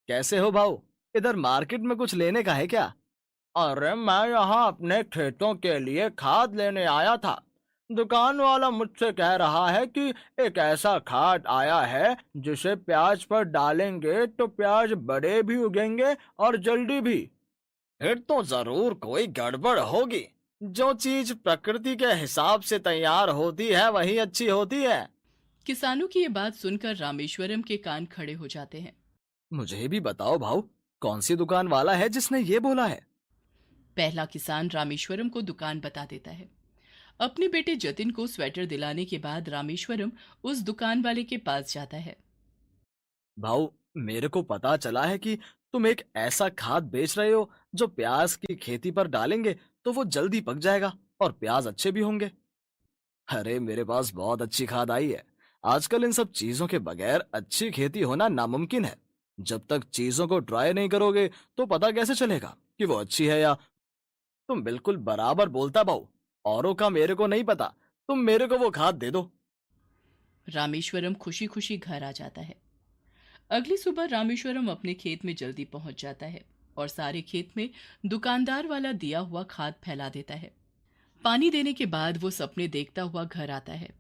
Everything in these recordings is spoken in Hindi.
कैसे हो भाऊ? इधर मार्केट में कुछ लेने का है क्या? अरे मैं यहाँ अपने खेतों के लिए खाद लेने आया था। दुकान वाला मुझसे कह रहा है कि एक ऐसा खाद आया है जिसे प्याज पर डालेंगे तो प्याज बड़े भी उगेंगे और जल्दी भी। फिर तो जरूर कोई गड़बड़ होगी। जो चीज प्रकृति के हिसाब से तैयार होती है वही अच्छी होती है। किसानों की ये बात सुनकर रामेश्वरम के कान खड़े हो जाते हैं। मुझे भी बताओ भाऊ, कौन सी दुकान वाला है जिसने ये बोला है? पहला किसान रामेश्वरम को दुकान बता देता है। अपने बेटे जतिन को स्वेटर दिलाने के बाद रामेश्वरम उस दुकान वाले के पास जाता है। भाऊ, मेरे को पता चला है कि तुम एक ऐसा खाद बेच रहे हो जो प्याज की खेती पर डालेंगे तो वो जल्दी पक जाएगा और प्याज अच्छे भी होंगे। अरे मेरे पास बहुत अच्छी खाद आई है। आजकल इन सब चीजों के बगैर अच्छी खेती होना नामुमकिन है। जब तक चीजों को ट्राई नहीं करोगे तो पता कैसे चलेगा कि वो अच्छी है या। तुम बिल्कुल बराबर बोलता भाऊ। औरों का मेरे को नहीं पता। तुम मेरे को वो खाद दे दो। रामेश्वरम खुशी खुशी घर आ जाता है। अगली सुबह रामेश्वरम अपने खेत में जल्दी पहुंच जाता है और सारे खेत में दुकानदार वाला दिया हुआ खाद फैला देता है। पानी देने के बाद वो सपने देखता हुआ घर आता है।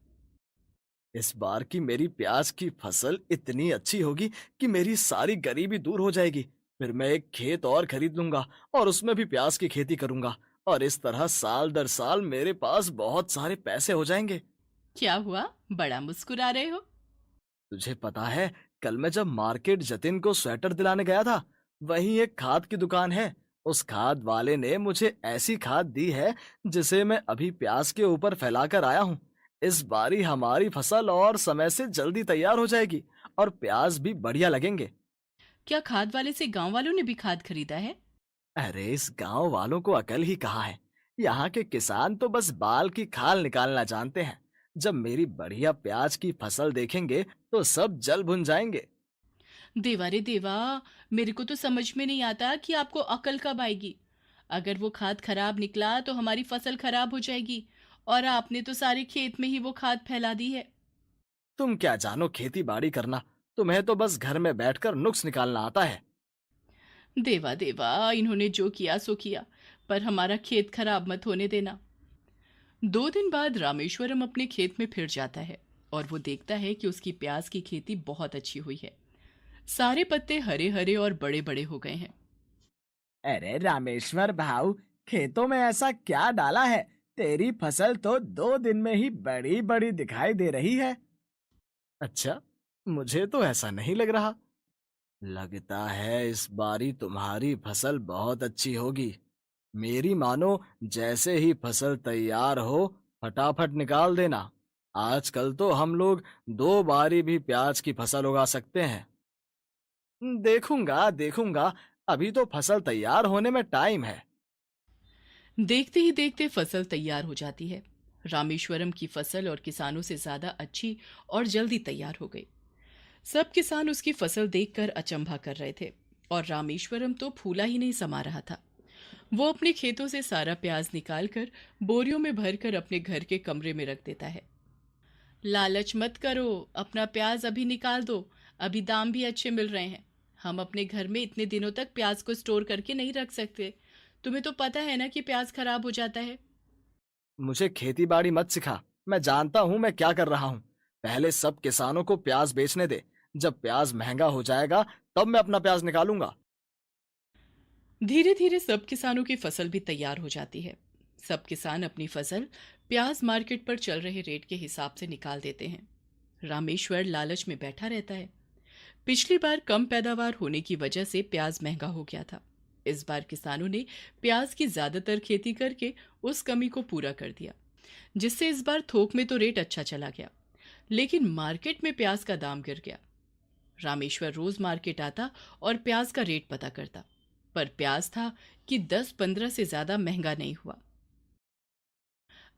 इस बार की मेरी प्याज की फसल इतनी अच्छी होगी कि मेरी सारी गरीबी दूर हो जाएगी। फिर मैं एक खेत और खरीद लूंगा और उसमें भी प्याज की खेती करूंगा। और इस तरह साल दर साल मेरे पास बहुत सारे पैसे हो जाएंगे। क्या हुआ? बड़ा मुस्कुरा रहे हो? तुझे पता है, कल मैं जब मार्केट जतिन को स्वेटर दिलाने गया था, वहीं एक खाद की दुकान है। उस खाद वाले ने मुझे ऐसी खाद दी है जिसे मैं अभी प्याज के ऊपर फैलाकर आया हूँ। इस बारी हमारी फसल और समय से जल्दी तैयार हो जाएगी और प्याज भी बढ़िया लगेंगे। क्या खाद वाले से गांव वालों ने भी खाद खरीदा है? अरे इस गांव वालों को अकल ही कहाँ है। यहाँ के किसान तो बस बाल की खाल निकालना जानते हैं। जब मेरी बढ़िया प्याज की फसल देखेंगे तो सब जल भुन जाएंगे। देवा रे देवा, मेरे को तो समझ में नहीं आता कि आपको अकल कब आएगी। अगर वो खाद खराब निकला तो हमारी फसल खराब हो जाएगी, और आपने तो सारे खेत में ही वो खाद फैला दी है। तुम क्या जानो खेती बाड़ी करना। तुम्हें तो बस घर में बैठकर नुक्स निकालना आता है। देवा देवा, इन्होंने जो किया सो किया, पर हमारा खेत खराब मत होने देना। 2 दिन बाद रामेश्वरम अपने खेत में फिर जाता है और वो देखता है कि उसकी प्याज की खेती बहुत अच्छी हुई है। सारे पत्ते हरे हरे और बड़े बड़े हो गए हैं। अरे रामेश्वर भाऊ, खेतों में ऐसा क्या डाला है? तेरी फसल तो 2 दिन में ही बड़ी बड़ी दिखाई दे रही है। अच्छा, मुझे तो ऐसा नहीं लग रहा। लगता है इस बारी तुम्हारी फसल बहुत अच्छी होगी। मेरी मानो, जैसे ही फसल तैयार हो फटाफट निकाल देना। आजकल तो हम लोग 2 बारी भी प्याज की फसल उगा सकते हैं। देखूंगा देखूंगा। अभी तो फसल तैयार होने में टाइम है। देखते ही देखते फसल तैयार हो जाती है। रामेश्वरम की फसल और किसानों से ज्यादा अच्छी और जल्दी तैयार हो गई। सब किसान उसकी फसल देखकर अचंभा कर रहे थे, और रामेश्वरम तो फूला ही नहीं समा रहा था। वो अपने खेतों से सारा प्याज निकालकर बोरियों में भरकर अपने घर के कमरे में रख देता है। लालच मत करो, अपना प्याज अभी निकाल दो। अभी दाम भी अच्छे मिल रहे हैं। हम अपने घर में इतने दिनों तक प्याज को स्टोर करके नहीं रख सकते। तुम्हें तो पता है ना कि प्याज खराब हो जाता है। मुझे खेती बाड़ी मत सिखा। मैं जानता हूं मैं क्या कर रहा हूं। पहले सब किसानों को प्याज बेचने दे। जब प्याज महंगा हो जाएगा तब मैं अपना प्याज निकालूंगा। धीरे धीरे सब किसानों की फसल भी तैयार हो जाती है। सब किसान अपनी फसल प्याज मार्केट पर चल रहे रेट के हिसाब से निकाल देते हैं। रामेश्वर लालच में बैठा रहता है। पिछली बार कम पैदावार होने की वजह से प्याज महंगा हो गया था। इस बार किसानों ने प्याज की ज्यादातर खेती करके उस कमी को पूरा कर दिया, जिससे इस बार थोक में तो रेट अच्छा चला गया, लेकिन मार्केट में प्याज का दाम गिर गया। रामेश्वर रोज मार्केट आता और प्याज का रेट पता करता, पर प्याज था कि 10-15 से ज्यादा महंगा नहीं हुआ।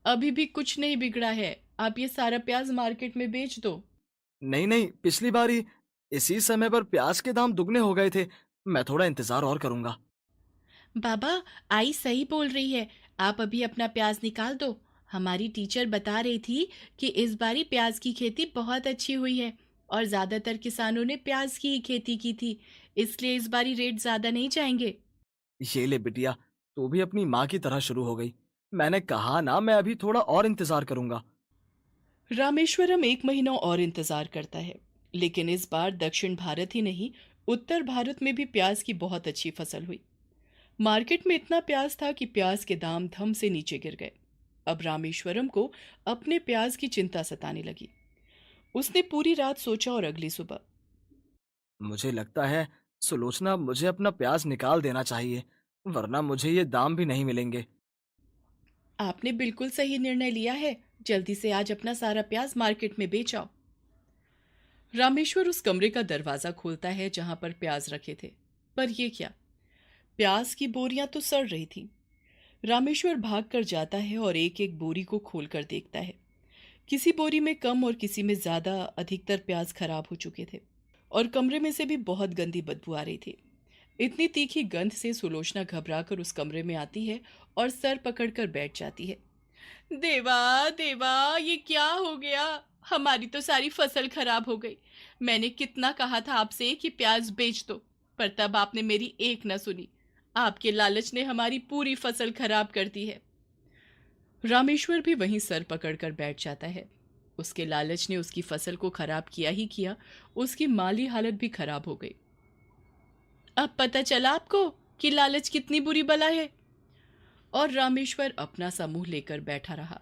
अभी भी कुछ नहीं बिगड़ा है, आप ये सारा प्याज मार्केट में बेच दो। नहीं नहीं, पिछली बारी इसी समय पर प्याज के दाम दुगने हो गए थे। मैं थोड़ा इंतजार और करूंगा। बाबा, आई सही बोल रही है। आप अभी अपना प्याज निकाल दो। हमारी टीचर बता रही थी कि इस बारी प्याज की खेती बहुत अच्छी हुई है और ज्यादातर किसानों ने प्याज की ही खेती की थी। इसलिए इस बारी रेट ज्यादा नहीं जाएंगे। ये ले बिटिया, तू भी अपनी माँ की तरह शुरू हो गई। मैंने कहा ना, मैं अभी थोड़ा और इंतजार करूंगा। रामेश्वरम एक महीना और इंतजार करता है, लेकिन इस बार दक्षिण भारत ही नहीं, उत्तर भारत में भी प्याज की बहुत अच्छी फसल हुई। मार्केट में इतना प्याज था कि प्याज के दाम धम से नीचे गिर गए। अब रामेश्वरम को अपने प्याज की चिंता सताने लगी। उसने पूरी रात सोचा और अगली सुबह। मुझे लगता है सुलोचना, मुझे अपना प्याज निकाल देना चाहिए, वरना मुझे ये दाम भी नहीं मिलेंगे। आपने बिल्कुल सही निर्णय लिया है। जल्दी से आज अपना सारा प्याज मार्केट में बेच आओ। रामेश्वर उस कमरे का दरवाजा खोलता है जहां पर प्याज रखे थे। पर यह क्या, प्याज की बोरियां तो सड़ रही थी। रामेश्वर भाग कर जाता है और एक एक बोरी को खोल कर देखता है। किसी बोरी में कम और किसी में ज्यादा, अधिकतर प्याज खराब हो चुके थे और कमरे में से भी बहुत गंदी बदबू आ रही थी। इतनी तीखी गंध से सुलोचना घबराकर उस कमरे में आती है और सर पकड़कर बैठ जाती है। देवा देवा, ये क्या हो गया? हमारी तो सारी फसल खराब हो गई। मैंने कितना कहा था आपसे कि प्याज बेच दो, पर तब आपने मेरी एक न सुनी। आपके लालच ने हमारी पूरी फसल खराब कर दी है। रामेश्वर भी वहीं सर पकड़कर बैठ जाता है। उसके लालच ने उसकी फसल को खराब किया ही किया, उसकी माली हालत भी खराब हो गई। अब पता चला आपको कि लालच कितनी बुरी बला है। और रामेश्वर अपना सा मुंह लेकर बैठा रहा।